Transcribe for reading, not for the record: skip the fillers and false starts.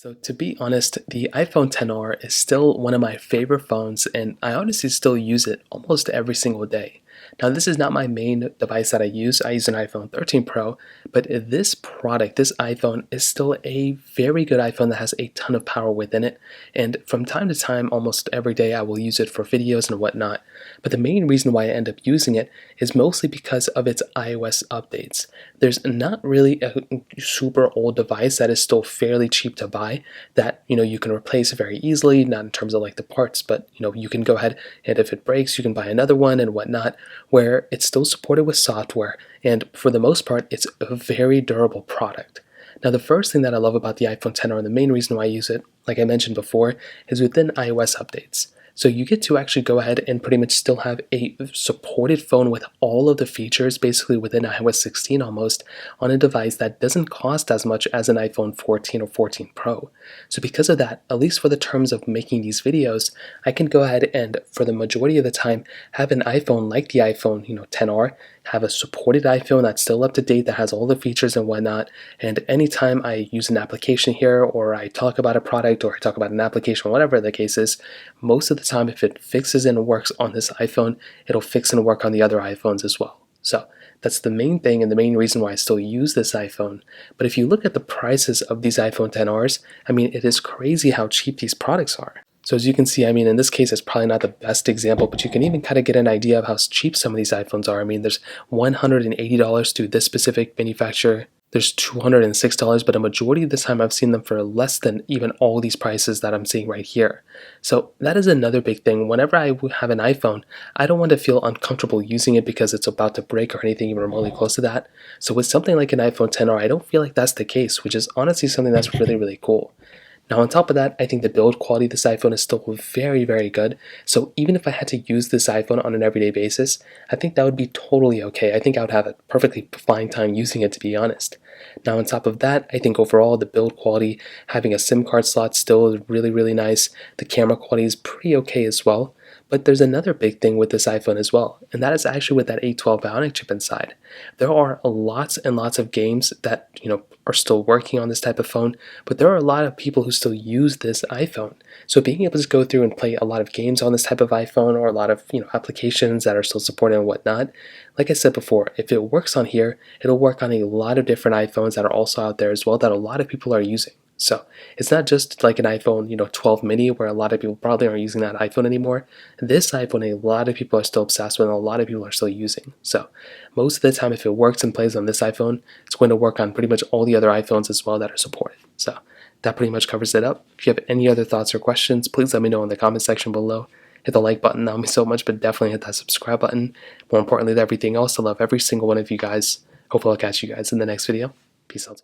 So to be honest, the iPhone XR is still one of my favorite phones, and I honestly still use it almost every single day. Now, this is not my main device that I use. I use an iPhone 13 Pro, but this product, this iPhone, is still a very good iPhone that has a ton of power within it. And from time to time, almost every day, I will use it for videos and whatnot. But the main reason why I end up using it is mostly because of its iOS updates. There's not really a super old device that is still fairly cheap to buy that you can replace very easily, not in terms of like the parts, but you can go ahead and if it breaks you can buy another one and whatnot, where it's still supported with software, and for the most part it's a very durable product. Now, the first thing that I love about the iPhone XR, and the main reason why I use it, like I mentioned before, is within iOS updates. So you get to actually go ahead and pretty much still have a supported phone with all of the features basically within iOS 16 almost, on a device that doesn't cost as much as an iPhone 14 or 14 Pro. So because of that, at least for the terms of making these videos, I can go ahead and for the majority of the time have an iPhone like the iPhone XR, have a supported iPhone that's still up to date, that has all the features and whatnot, and anytime I use an application here, or I talk about a product, or I talk about an application, whatever the case is, most of the time if it fixes and works on this iPhone, it'll fix and work on the other iPhones as well. So that's the main thing and the main reason why I still use this iPhone. But if you look at the prices of these iPhone XRs, I mean, it is crazy how cheap these products are. So as you can see, I mean, in this case, it's probably not the best example, but you can even kind of get an idea of how cheap some of these iPhones are. I mean, there's $180 to this specific manufacturer. There's $206, but a majority of the time I've seen them for less than even all these prices that I'm seeing right here. So that is another big thing. Whenever I have an iPhone, I don't want to feel uncomfortable using it because it's about to break or anything even remotely close to that. So with something like an iPhone XR, I don't feel like that's the case, which is honestly something that's really, really cool. Now, on top of that, I think the build quality of this iPhone is still very, very good. So even if I had to use this iPhone on an everyday basis, I think that would be totally okay. I think I would have a perfectly fine time using it, to be honest. Now, on top of that, I think overall the build quality, having a SIM card slot still is really, really nice. The camera quality is pretty okay as well. But there's another big thing with this iPhone as well, and that is actually with that A12 Bionic chip inside. There are lots and lots of games that are still working on this type of phone, but there are a lot of people who still use this iPhone. So being able to go through and play a lot of games on this type of iPhone, or a lot of applications that are still supported and whatnot, like I said before, if it works on here, it'll work on a lot of different iPhones that are also out there as well that a lot of people are using. So it's not just like an iPhone 12 mini where a lot of people probably aren't using that iPhone anymore. This iPhone, a lot of people are still obsessed with and a lot of people are still using. So most of the time, if it works and plays on this iPhone, it's going to work on pretty much all the other iPhones as well that are supported. So that pretty much covers it up. If you have any other thoughts or questions, please let me know in the comment section below. Hit the like button, that would mean so much, but definitely hit that subscribe button. More importantly than everything else, I love every single one of you guys. Hopefully I'll catch you guys in the next video. Peace out.